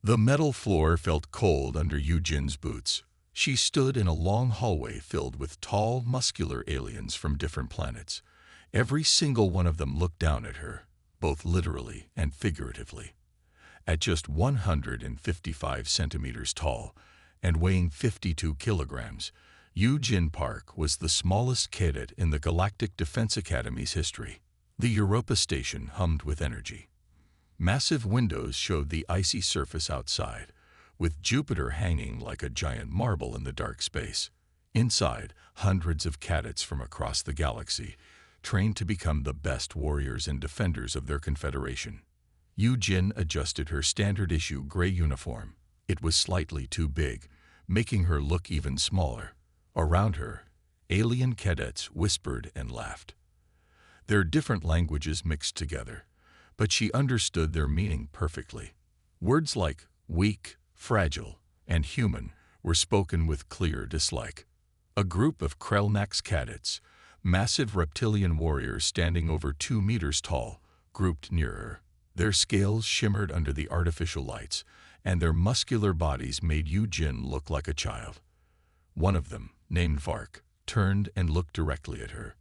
The metal floor felt cold under Yujin's boots. She stood in a long hallway filled with tall, muscular aliens from different planets. Every single one of them looked down at her, both literally and figuratively. At just 155 centimeters tall and weighing 52 kilograms, Yujin Park was the smallest cadet in the Galactic Defense Academy's history. The Europa station hummed with energy. Massive windows showed the icy surface outside, with Jupiter hanging like a giant marble in the dark space. Inside, hundreds of cadets from across the galaxy, trained to become the best warriors and defenders of their confederation. Yujin adjusted her standard-issue gray uniform. It was slightly too big, making her look even smaller. Around her, alien cadets whispered and laughed. Their different languages mixed together, but she understood their meaning perfectly. Words like weak, fragile, and human were spoken with clear dislike. A group of Krelnax cadets, massive reptilian warriors standing over 2 meters tall, grouped near her. Their scales shimmered under the artificial lights, and their muscular bodies made Yujin look like a child. One of them, named Vark, turned and looked directly at her.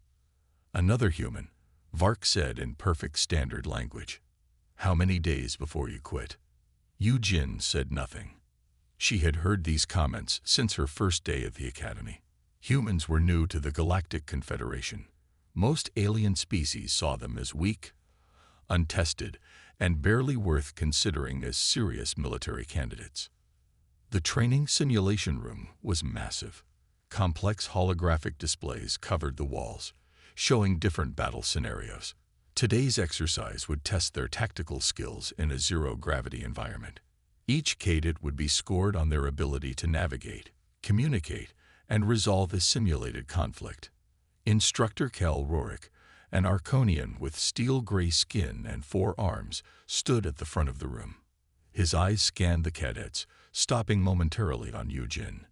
Another human, Vark said in perfect standard language, "How many days before you quit?" Yujin said nothing. She had heard these comments since her first day at the academy. Humans were new to the Galactic Confederation. Most alien species saw them as weak, untested, and barely worth considering as serious military candidates. The training simulation room was massive. Complex holographic displays covered the walls, showing different battle scenarios. Today's exercise would test their tactical skills in a zero-gravity environment. Each cadet would be scored on their ability to navigate, communicate, and resolve a simulated conflict. Instructor Kel Rorik, an Arconian with steel-gray skin and 4 arms, stood at the front of the room. His eyes scanned the cadets, stopping momentarily on Yujin.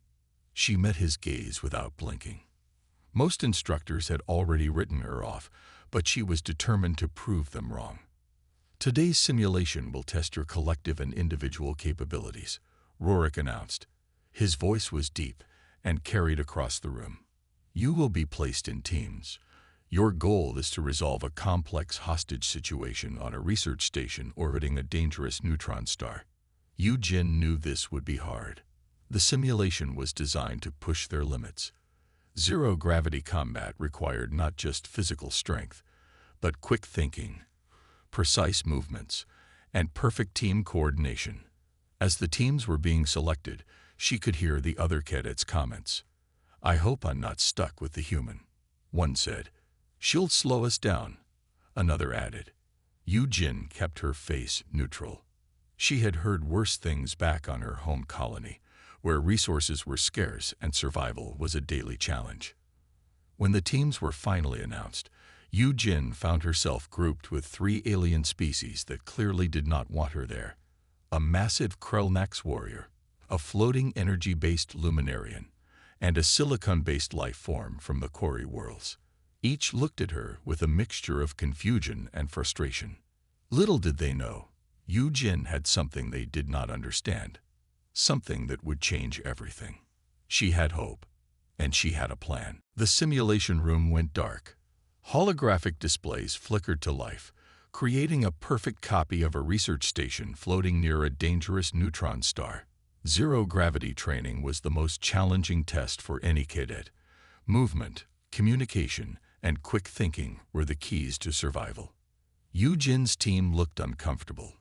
She met his gaze without blinking. Most instructors had already written her off, but she was determined to prove them wrong. "Today's simulation will test your collective and individual capabilities," Rorik announced. His voice was deep and carried across the room. "You will be placed in teams. Your goal is to resolve a complex hostage situation on a research station orbiting a dangerous neutron star." Yujin knew this would be hard. The simulation was designed to push their limits. Zero-gravity combat required not just physical strength, but quick thinking, precise movements, and perfect team coordination. As the teams were being selected, she could hear the other cadets' comments. "I hope I'm not stuck with the human," one said. "She'll slow us down," another added. Yujin kept her face neutral. She had heard worse things back on her home colony, where resources were scarce and survival was a daily challenge. When the teams were finally announced, Yujin found herself grouped with 3 alien species that clearly did not want her there. A massive Krelnax warrior, a floating energy-based luminarian, and a silicon-based life form from the Quarry worlds. Each looked at her with a mixture of confusion and frustration. Little did they know, Yujin had something they did not understand, something that would change everything. She had hope, and she had a plan. The simulation room went dark. Holographic displays flickered to life, creating a perfect copy of a research station floating near a dangerous neutron star. Zero-gravity training was the most challenging test for any cadet. Movement, communication, and quick thinking were the keys to survival. Yujin's team looked uncomfortable.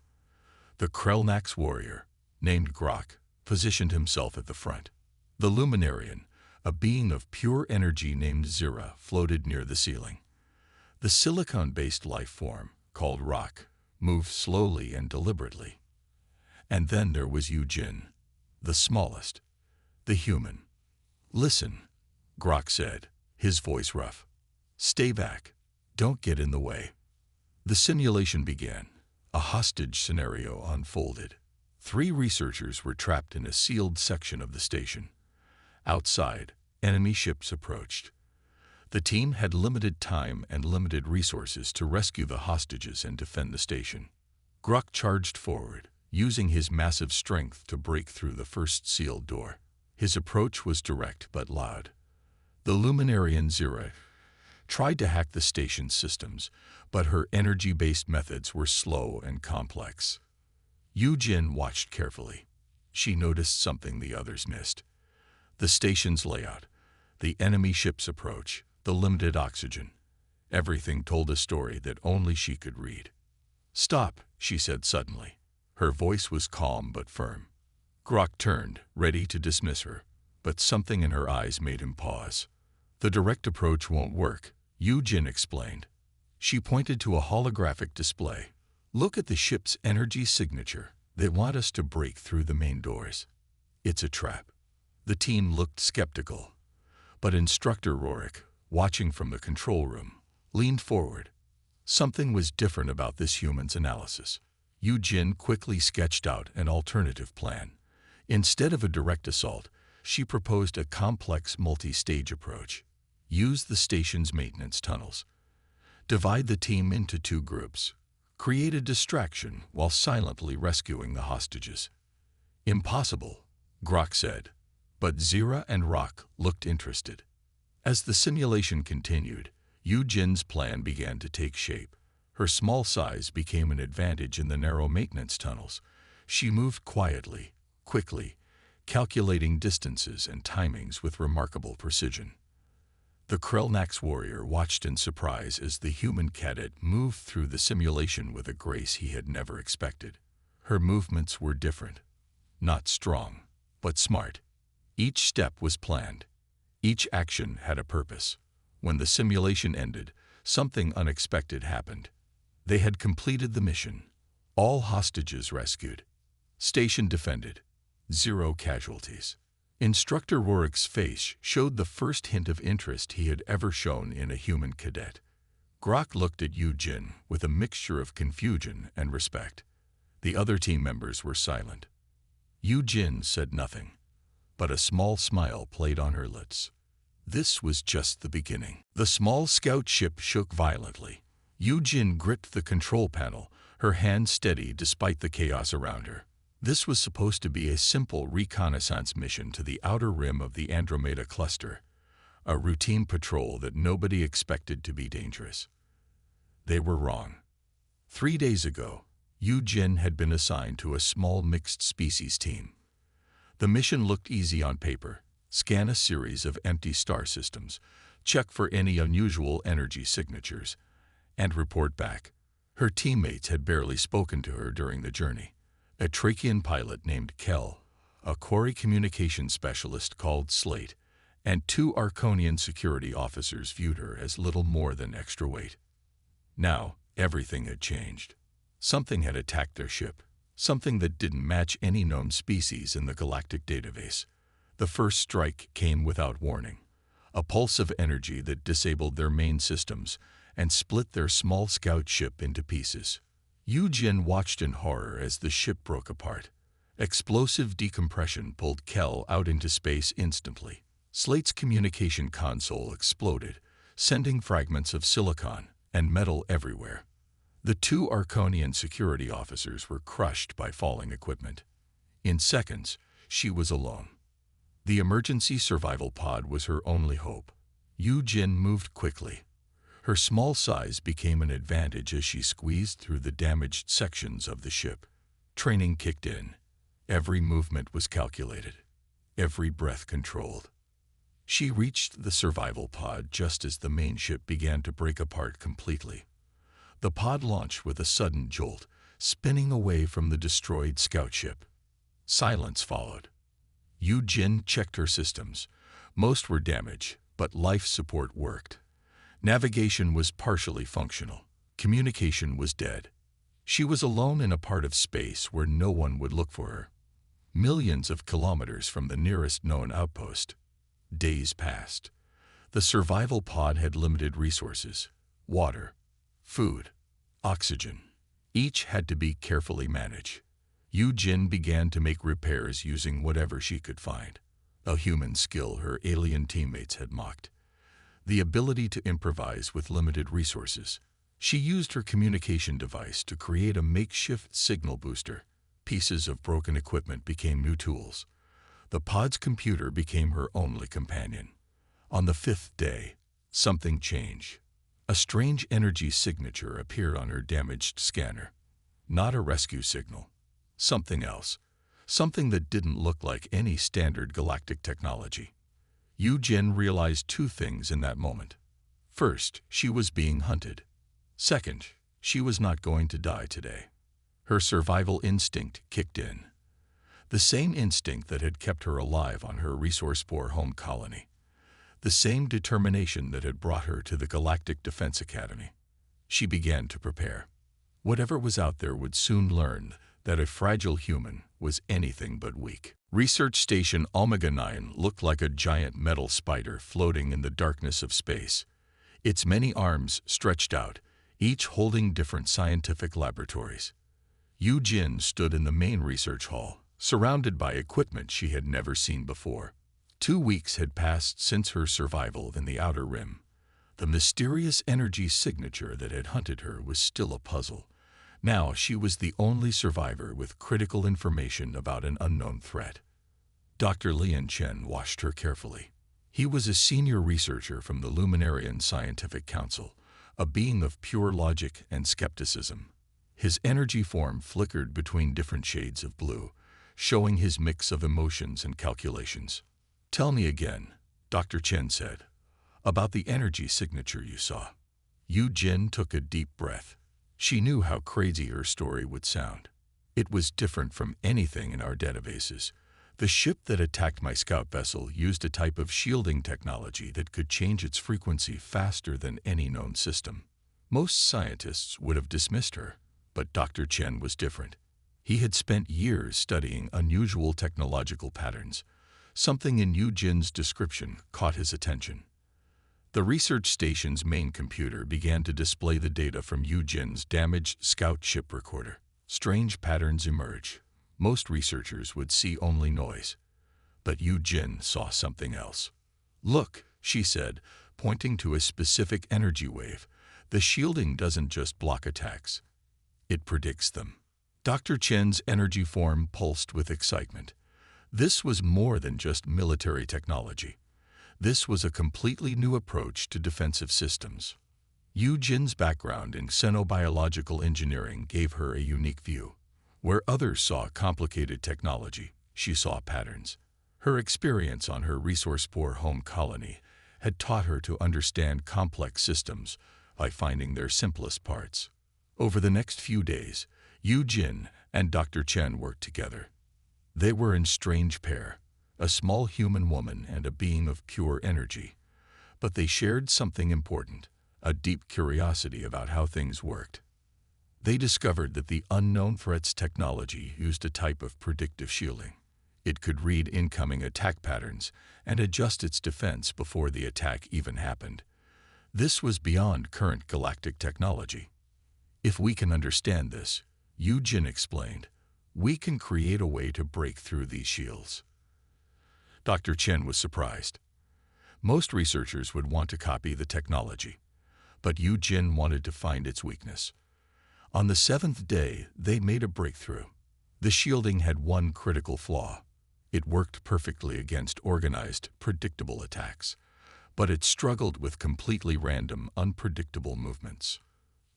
The Krelnax warrior, named Grok, positioned himself at the front. The Luminarian, a being of pure energy named Zira, floated near the ceiling. The silicon-based life form, called Rock, moved slowly and deliberately. And then there was Yujin, the smallest, the human. "Listen," Grok said, his voice rough. "Stay back. Don't get in the way." The simulation began. A hostage scenario unfolded. 3 researchers were trapped in a sealed section of the station. Outside, enemy ships approached. The team had limited time and limited resources to rescue the hostages and defend the station. Grok charged forward, using his massive strength to break through the first sealed door. His approach was direct but loud. The Luminarian Zira tried to hack the station's systems, but her energy-based methods were slow and complex. Yujin watched carefully. She noticed something the others missed. The station's layout, the enemy ship's approach, the limited oxygen. Everything told a story that only she could read. "Stop," she said suddenly. Her voice was calm but firm. Grok turned, ready to dismiss her, but something in her eyes made him pause. "The direct approach won't work," Yujin explained. She pointed to a holographic display. "Look at the ship's energy signature. They want us to break through the main doors. It's a trap." The team looked skeptical, but Instructor Rorik, watching from the control room, leaned forward. Something was different about this human's analysis. Yujin quickly sketched out an alternative plan. Instead of a direct assault, she proposed a complex multi-stage approach. Use the station's maintenance tunnels. Divide the team into two groups. Create a distraction while silently rescuing the hostages. "Impossible," Grok said, but Zira and Rock looked interested. As the simulation continued, Yujin's plan began to take shape. Her small size became an advantage in the narrow maintenance tunnels. She moved quietly, quickly, calculating distances and timings with remarkable precision. The Krelnax warrior watched in surprise as the human cadet moved through the simulation with a grace he had never expected. Her movements were different. Not strong, but smart. Each step was planned. Each action had a purpose. When the simulation ended, something unexpected happened. They had completed the mission. All hostages rescued. Station defended. 0 casualties. Instructor Rorik's face showed the first hint of interest he had ever shown in a human cadet. Grok looked at Yujin with a mixture of confusion and respect. The other team members were silent. Yujin said nothing, but a small smile played on her lips. This was just the beginning. The small scout ship shook violently. Yujin gripped the control panel, her hand steady despite the chaos around her. This was supposed to be a simple reconnaissance mission to the outer rim of the Andromeda cluster, a routine patrol that nobody expected to be dangerous. They were wrong. 3 days ago, Yujin had been assigned to a small mixed-species team. The mission looked easy on paper. Scan a series of empty star systems, check for any unusual energy signatures, and report back. Her teammates had barely spoken to her during the journey. A Trachean pilot named Kel, a Quarry communication specialist called Slate, and 2 Arconian security officers viewed her as little more than extra weight. Now, everything had changed. Something had attacked their ship, something that didn't match any known species in the galactic database. The first strike came without warning, a pulse of energy that disabled their main systems and split their small scout ship into pieces. Yujin watched in horror as the ship broke apart. Explosive decompression pulled Kel out into space instantly. Slate's communication console exploded, sending fragments of silicon and metal everywhere. The 2 Arconian security officers were crushed by falling equipment. In seconds, she was alone. The emergency survival pod was her only hope. Yujin moved quickly. Her small size became an advantage as she squeezed through the damaged sections of the ship. Training kicked in. Every movement was calculated, every breath controlled. She reached the survival pod just as the main ship began to break apart completely. The pod launched with a sudden jolt, spinning away from the destroyed scout ship. Silence followed. Yujin checked her systems. Most were damaged, but life support worked. Navigation was partially functional. Communication was dead. She was alone in a part of space where no one would look for her. Millions of kilometers from the nearest known outpost. Days passed. The survival pod had limited resources: water, food, oxygen. Each had to be carefully managed. Yujin began to make repairs using whatever she could find, a human skill her alien teammates had mocked. The ability to improvise with limited resources. She used her communication device to create a makeshift signal booster. Pieces of broken equipment became new tools. The pod's computer became her only companion. On the fifth day, something changed. A strange energy signature appeared on her damaged scanner. Not a rescue signal. Something else. Something that didn't look like any standard galactic technology. Yu-Jin realized two things in that moment. First, she was being hunted. Second, she was not going to die today. Her survival instinct kicked in. The same instinct that had kept her alive on her resource-poor home colony. The same determination that had brought her to the Galactic Defense Academy. She began to prepare. Whatever was out there would soon learn that a fragile human was anything but weak. Research Station Omega 9 looked like a giant metal spider floating in the darkness of space. Its many arms stretched out, each holding different scientific laboratories. Yu-Jin stood in the main research hall, surrounded by equipment she had never seen before. 2 weeks had passed since her survival in the Outer Rim. The mysterious energy signature that had hunted her was still a puzzle. Now she was the only survivor with critical information about an unknown threat. Dr. Lian Chen watched her carefully. He was a senior researcher from the Luminarian Scientific Council, a being of pure logic and skepticism. His energy form flickered between different shades of blue, showing his mix of emotions and calculations. "Tell me again," Dr. Chen said, "about the energy signature you saw." Yu-Jin took a deep breath. She knew how crazy her story would sound. It was different from anything in our databases. The ship that attacked my scout vessel used a type of shielding technology that could change its frequency faster than any known system. Most scientists would have dismissed her, but Dr. Chen was different. He had spent years studying unusual technological patterns. Something in Yu-Jin's description caught his attention. The research station's main computer began to display the data from Yu-Jin's damaged scout ship recorder. Strange patterns emerged. Most researchers would see only noise. But Yu-Jin saw something else. "Look," she said, pointing to a specific energy wave. "The shielding doesn't just block attacks. It predicts them." Dr. Chen's energy form pulsed with excitement. This was more than just military technology. This was a completely new approach to defensive systems. Yu-Jin's background in xenobiological engineering gave her a unique view. Where others saw complicated technology, she saw patterns. Her experience on her resource-poor home colony had taught her to understand complex systems by finding their simplest parts. Over the next few days, Yu-Jin and Dr. Chen worked together. They were in strange pair, a small human woman and a being of pure energy. But they shared something important, a deep curiosity about how things worked. They discovered that the unknown threat's technology used a type of predictive shielding. It could read incoming attack patterns and adjust its defense before the attack even happened. This was beyond current galactic technology. "If we can understand this," Yu-Jin explained, "we can create a way to break through these shields." Dr. Chen was surprised. Most researchers would want to copy the technology, but Yu-Jin wanted to find its weakness. On the 7th day, they made a breakthrough. The shielding had one critical flaw. It worked perfectly against organized, predictable attacks, but it struggled with completely random, unpredictable movements.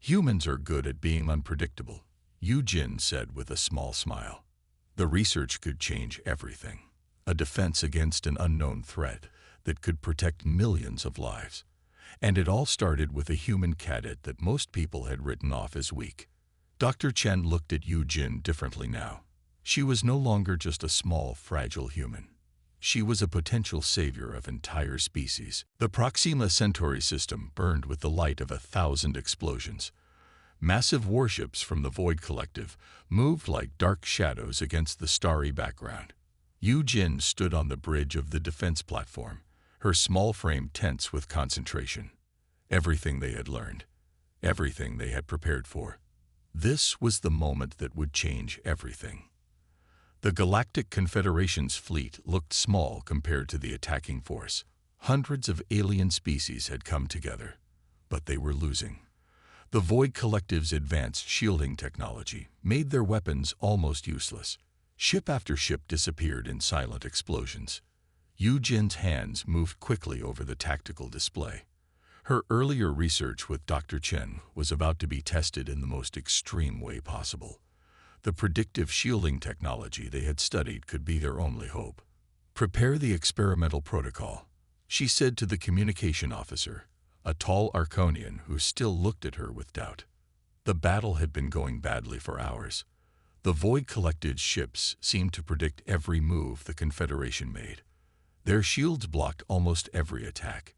"Humans are good at being unpredictable," Yu-Jin said with a small smile. The research could change everything. A defense against an unknown threat that could protect millions of lives. And it all started with a human cadet that most people had written off as weak. Dr. Chen looked at Yu-Jin differently now. She was no longer just a small, fragile human. She was a potential savior of entire species. The Proxima Centauri system burned with the light of 1,000 explosions. Massive warships from the Void Collective moved like dark shadows against the starry background. Yu-Jin stood on the bridge of the defense platform, her small frame tense with concentration. Everything they had learned, everything they had prepared for. This was the moment that would change everything. The Galactic Confederation's fleet looked small compared to the attacking force. Hundreds of alien species had come together, but they were losing. The Void Collective's advanced shielding technology made their weapons almost useless. Ship after ship disappeared in silent explosions. Yu Jin's hands moved quickly over the tactical display. Her earlier research with Dr. Chen was about to be tested in the most extreme way possible. The predictive shielding technology they had studied could be their only hope. "Prepare the experimental protocol," she said to the communication officer, a tall Arconian who still looked at her with doubt. The battle had been going badly for hours. The Void Collective's ships seemed to predict every move the Confederation made. Their shields blocked almost every attack.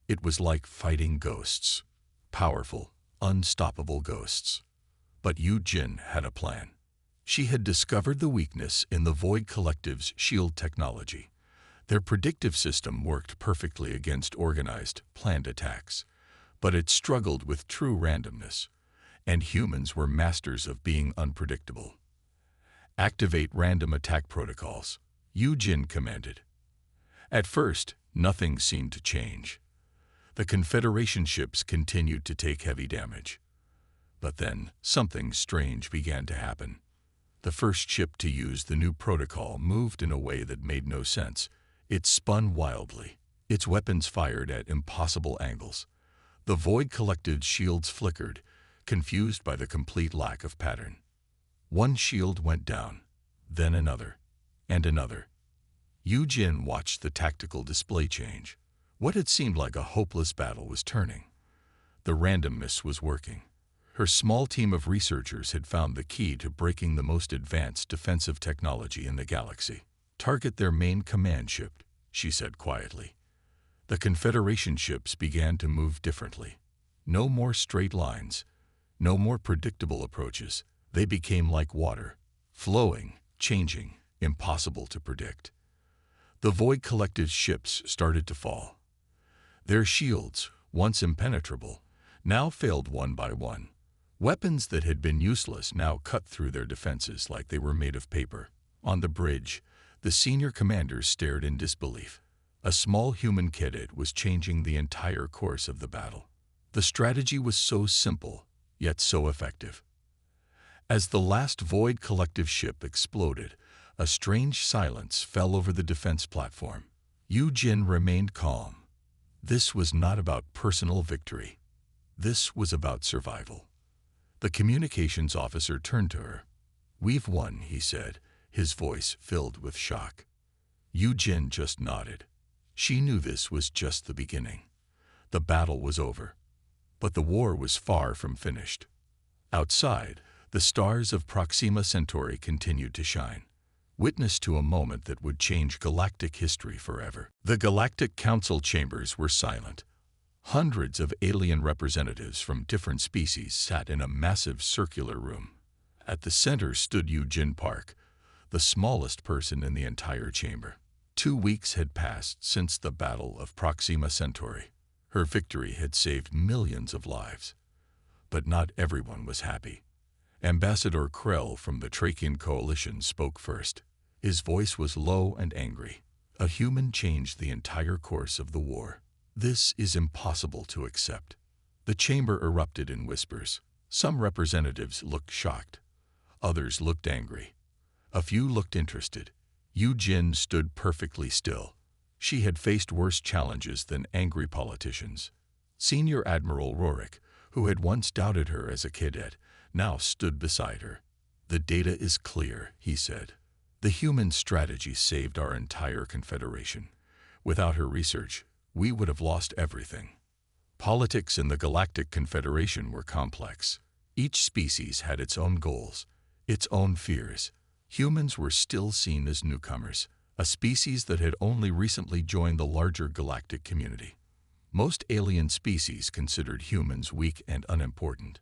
It was like fighting ghosts. Powerful, unstoppable ghosts. But Yu Jin had a plan. She had discovered the weakness in the Void Collective's shield technology. Their predictive system worked perfectly against organized, planned attacks, but it struggled with true randomness, and humans were masters of being unpredictable. "Activate random attack protocols," Yu Jin commanded. At first, nothing seemed to change. The Confederation ships continued to take heavy damage. But then, something strange began to happen. The first ship to use the new protocol moved in a way that made no sense. It spun wildly. Its weapons fired at impossible angles. The Void Collective's shields flickered, confused by the complete lack of pattern. One shield went down, then another, and another. Yu Jin watched the tactical display change. What had seemed like a hopeless battle was turning. The randomness was working. Her small team of researchers had found the key to breaking the most advanced defensive technology in the galaxy. "Target their main command ship," she said quietly. The Confederation ships began to move differently. No more straight lines, no more predictable approaches. They became like water, flowing, changing, impossible to predict. The Void Collective's ships started to fall. Their shields, once impenetrable, now failed one by one. Weapons that had been useless now cut through their defenses like they were made of paper. On the bridge, the senior commanders stared in disbelief. A small human cadet was changing the entire course of the battle. The strategy was so simple, yet so effective. As the last Void Collective ship exploded, a strange silence fell over the defense platform. Yu Jin remained calm. This was not about personal victory. This was about survival. The communications officer turned to her. "We've won," he said, his voice filled with shock. Yu Jin just nodded. She knew this was just the beginning. The battle was over. But the war was far from finished. Outside, the stars of Proxima Centauri continued to shine, witness to a moment that would change galactic history forever. The Galactic Council chambers were silent. Hundreds of alien representatives from different species sat in a massive circular room. At the center stood Yu Jin Park, the smallest person in the entire chamber. 2 weeks had passed since the Battle of Proxima Centauri. Her victory had saved millions of lives. But not everyone was happy. Ambassador Krell from the Trachian Coalition spoke first. His voice was low and angry. "A human changed the entire course of the war. This is impossible to accept." The chamber erupted in whispers. Some representatives looked shocked. Others looked angry. A few looked interested. Yu Jin stood perfectly still. She had faced worse challenges than angry politicians. Senior Admiral Rorik, who had once doubted her as a cadet, now stood beside her. "The data is clear," he said. "The human strategy saved our entire Confederation. Without her research, we would have lost everything." Politics in the Galactic Confederation were complex. Each species had its own goals, its own fears. Humans were still seen as newcomers, a species that had only recently joined the larger galactic community. Most alien species considered humans weak and unimportant.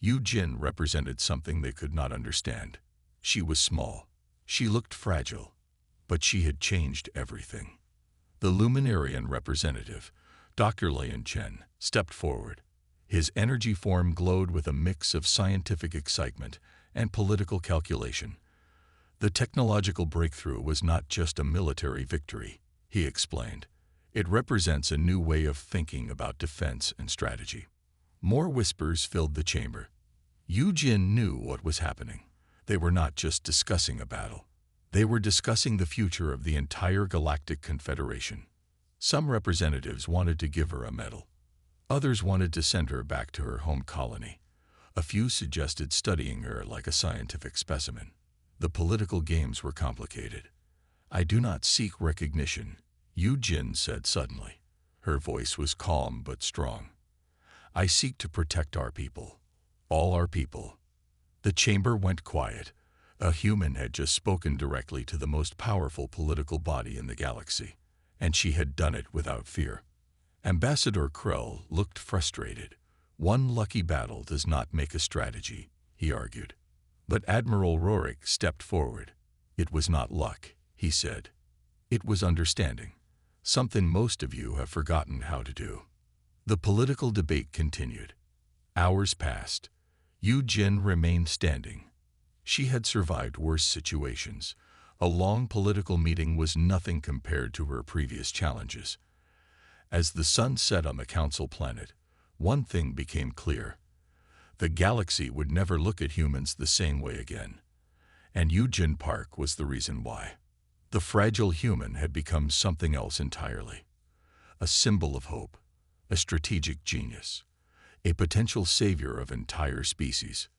Yu Jin represented something they could not understand. She was small. She looked fragile. But she had changed everything. The Luminarian representative, Dr. Lian Chen, stepped forward. His energy form glowed with a mix of scientific excitement and political calculation. "The technological breakthrough was not just a military victory," he explained. "It represents a new way of thinking about defense and strategy. More whispers filled the chamber. Jin knew what was happening. They were not just discussing a battle. They were discussing the future of the entire Galactic Confederation. Some representatives wanted to give her a medal. Others wanted to send her back to her home colony. A few suggested studying her like a scientific specimen. The political games were complicated. "I do not seek recognition," Jin said suddenly. Her voice was calm but strong. "I seek to protect our people. All our people." The chamber went quiet. A human had just spoken directly to the most powerful political body in the galaxy, and she had done it without fear. Ambassador Krell looked frustrated. "One lucky battle does not make a strategy," he argued. But Admiral Rorik stepped forward. "It was not luck," he said. "It was understanding. Something most of you have forgotten how to do." The political debate continued. Hours passed. Jin remained standing. She had survived worse situations. A long political meeting was nothing compared to her previous challenges. As the sun set on the council planet, one thing became clear. The galaxy would never look at humans the same way again. And Eugen Park was the reason why. The fragile human had become something else entirely. A symbol of hope, a strategic genius, a potential savior of entire species.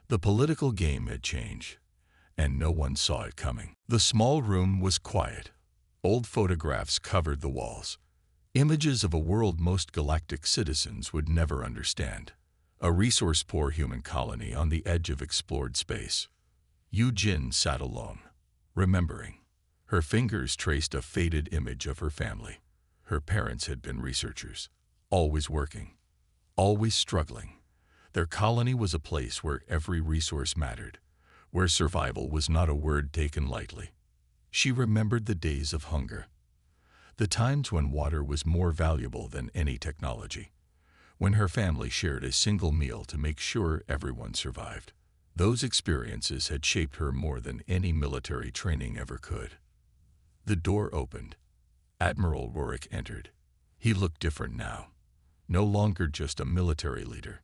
The political game had changed, and no one saw it coming. The small room was quiet. Old photographs covered the walls. Images of a world most galactic citizens would never understand. A resource-poor human colony on the edge of explored space. Jin sat alone, remembering. Her fingers traced a faded image of her family. Her parents had been researchers, always working, always struggling. Their colony was a place where every resource mattered, where survival was not a word taken lightly. She remembered the days of hunger, the times when water was more valuable than any technology, when her family shared a single meal to make sure everyone survived. Those experiences had shaped her more than any military training ever could. The door opened. Admiral Rorik entered. He looked different now. No longer just a military leader.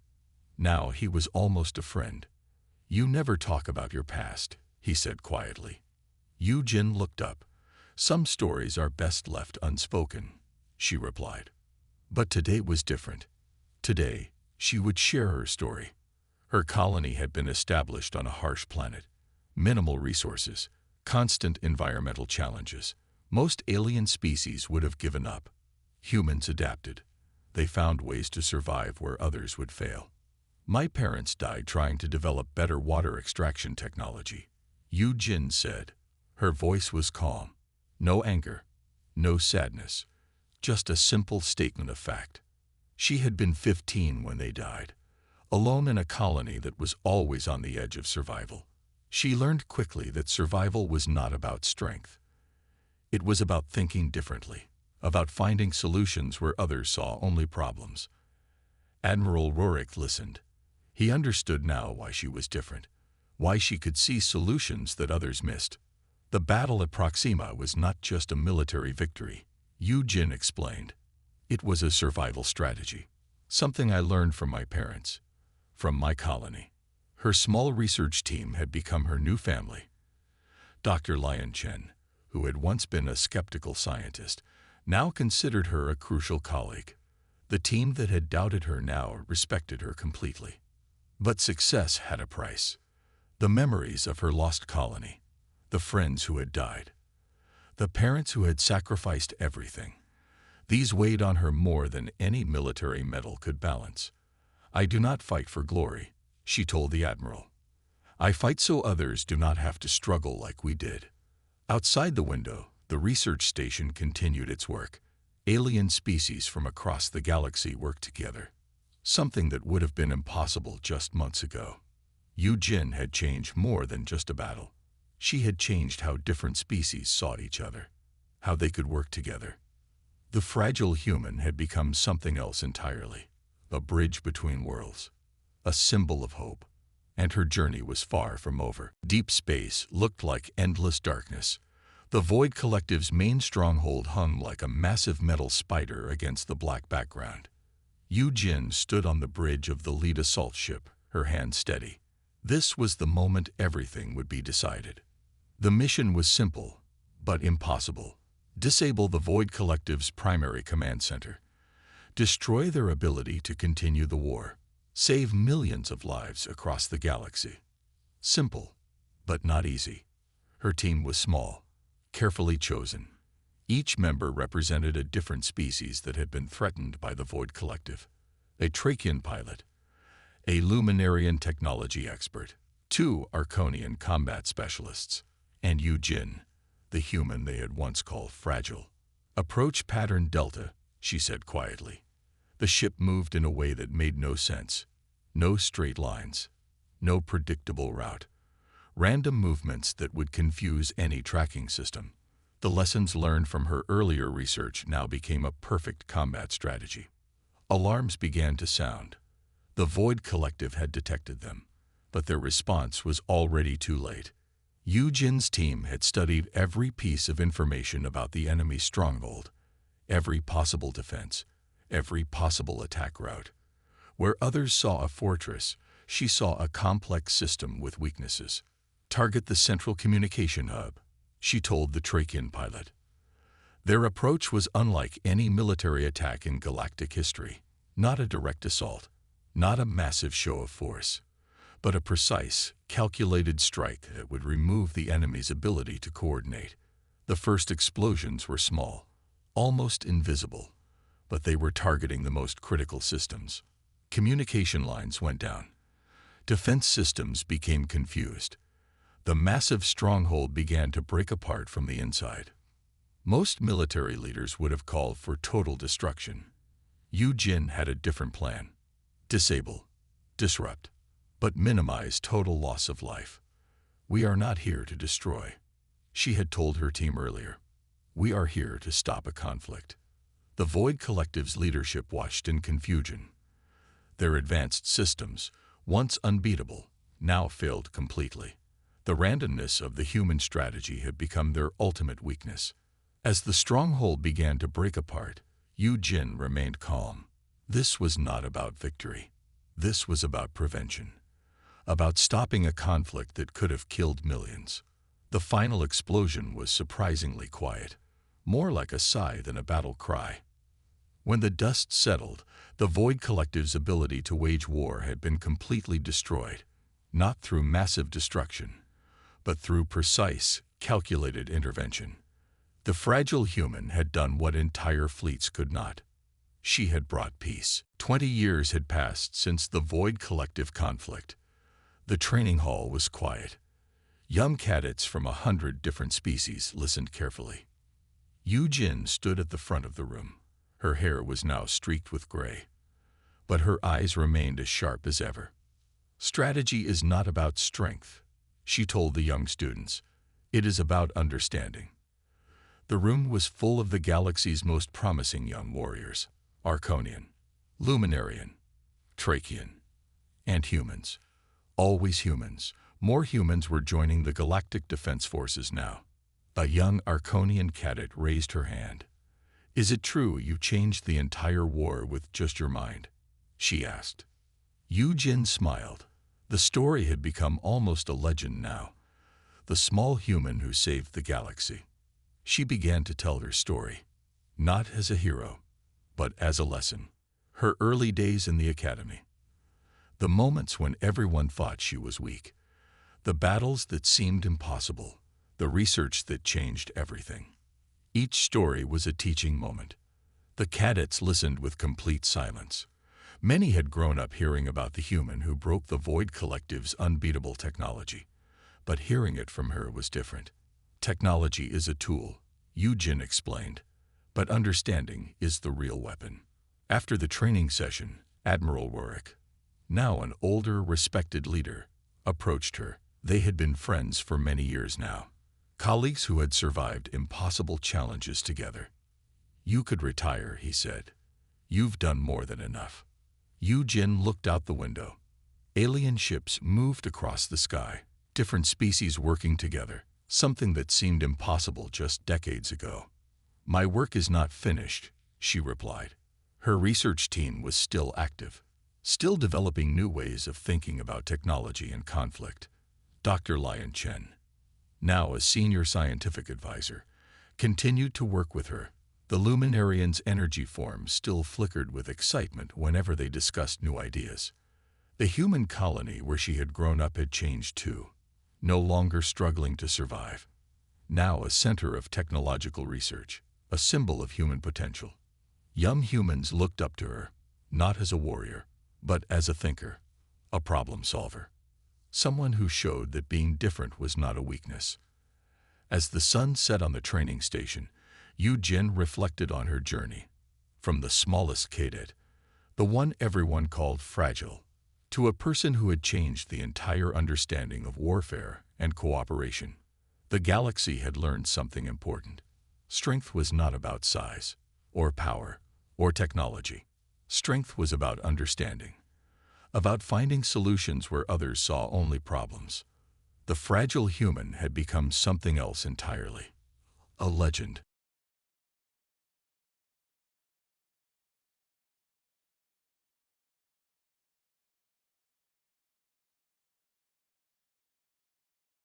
Now he was almost a friend. "You never talk about your past," he said quietly. Jin looked up. "Some stories are best left unspoken," she replied. But today was different. Today, she would share her story. Her colony had been established on a harsh planet. Minimal resources, constant environmental challenges. Most alien species would have given up. Humans adapted. They found ways to survive where others would fail. "My parents died trying to develop better water extraction technology," Jin said. Her voice was calm. No anger, no sadness, just a simple statement of fact. She had been 15 when they died, alone in a colony that was always on the edge of survival. She learned quickly that survival was not about strength. It was about thinking differently, about finding solutions where others saw only problems. Admiral Rorik listened. He understood now why she was different, why she could see solutions that others missed. The battle at Proxima was not just a military victory, Jin explained. It was a survival strategy, something I learned from my parents, from my colony. Her small research team had become her new family. Dr. Lian Chen, who had once been a skeptical scientist, now considered her a crucial colleague. The team that had doubted her now respected her completely. But success had a price. The memories of her lost colony, the friends who had died, the parents who had sacrificed everything. These weighed on her more than any military medal could balance. "I do not fight for glory," she told the admiral. "I fight so others do not have to struggle like we did." Outside the window, the research station continued its work. Alien species from across the galaxy worked together, something that would have been impossible just months ago. Jin had changed more than just a battle. She had changed how different species saw each other, how they could work together. The fragile human had become something else entirely, a bridge between worlds, a symbol of hope. And her journey was far from over. Deep space looked like endless darkness. The Void Collective's main stronghold hung like a massive metal spider against the black background. Yu Jin stood on the bridge of the lead assault ship, her hand steady. This was the moment everything would be decided. The mission was simple, but impossible. Disable the Void Collective's primary command center. Destroy their ability to continue the war. Save millions of lives across the galaxy. Simple, but not easy. Her team was small, carefully chosen. Each member represented a different species that had been threatened by the Void Collective. A Trachean pilot, a Luminarian technology expert, 2 Arconian combat specialists, and Yu Jin, the human they had once called fragile. Approach pattern Delta, she said quietly. The ship moved in a way that made no sense. No straight lines, no predictable route. Random movements that would confuse any tracking system. The lessons learned from her earlier research now became a perfect combat strategy. Alarms began to sound. The Void Collective had detected them, but their response was already too late. Yu Jin's team had studied every piece of information about the enemy's stronghold, every possible defense, every possible attack route. Where others saw a fortress, she saw a complex system with weaknesses. Target the central communication hub, she told the Trachean pilot. Their approach was unlike any military attack in galactic history. Not a direct assault, not a massive show of force, but a precise, calculated strike that would remove the enemy's ability to coordinate. The first explosions were small, almost invisible, but they were targeting the most critical systems. Communication lines went down. Defense systems became confused. The massive stronghold began to break apart from the inside. Most military leaders would have called for total destruction. Yu Jin had a different plan. Disable, disrupt, but minimize total loss of life. We are not here to destroy, she had told her team earlier. We are here to stop a conflict. The Void Collective's leadership watched in confusion. Their advanced systems, once unbeatable, now failed completely. The randomness of the human strategy had become their ultimate weakness. As the stronghold began to break apart, Yu Jin remained calm. This was not about victory. This was about prevention. About stopping a conflict that could have killed millions. The final explosion was surprisingly quiet, more like a sigh than a battle cry. When the dust settled, the Void Collective's ability to wage war had been completely destroyed, not through massive destruction, but through precise, calculated intervention. The fragile human had done what entire fleets could not. She had brought peace. 20 years had passed since the Void Collective conflict. The training hall was quiet. Young cadets from 100 different species listened carefully. Yu Jin stood at the front of the room. Her hair was now streaked with gray, but her eyes remained as sharp as ever. Strategy is not about strength, she told the young students. It is about understanding. The room was full of the galaxy's most promising young warriors. Arconian, Luminarian, Trachean, and humans. Always humans. More humans were joining the Galactic Defense Forces now. A young Arconian cadet raised her hand. Is it true you changed the entire war with just your mind? She asked. Yu Jin smiled. The story had become almost a legend now. The small human who saved the galaxy. She began to tell her story, not as a hero, but as a lesson. Her early days in the academy. The moments when everyone thought she was weak. The battles that seemed impossible. The research that changed everything. Each story was a teaching moment. The cadets listened with complete silence. Many had grown up hearing about the human who broke the Void Collective's unbeatable technology. But hearing it from her was different. Technology is a tool, Yu Jin explained, but understanding is the real weapon. After the training session, Admiral Warwick, now an older, respected leader, approached her. They had been friends for many years now. Colleagues who had survived impossible challenges together. You could retire, he said. You've done more than enough. Yu Jin looked out the window. Alien ships moved across the sky, different species working together, something that seemed impossible just decades ago. My work is not finished, she replied. Her research team was still active, still developing new ways of thinking about technology and conflict. Dr. Lion Chen, now a senior scientific advisor, continued to work with her. The Luminarians' energy forms still flickered with excitement whenever they discussed new ideas. The human colony where she had grown up had changed too, no longer struggling to survive. Now a center of technological research, a symbol of human potential. Young humans looked up to her, not as a warrior, but as a thinker, a problem solver. Someone who showed that being different was not a weakness. As the sun set on the training station, Yu Jin reflected on her journey. From the smallest cadet, the one everyone called fragile, to a person who had changed the entire understanding of warfare and cooperation. The galaxy had learned something important. Strength was not about size, or power, or technology. Strength was about understanding, about finding solutions where others saw only problems. The fragile human had become something else entirely. A legend.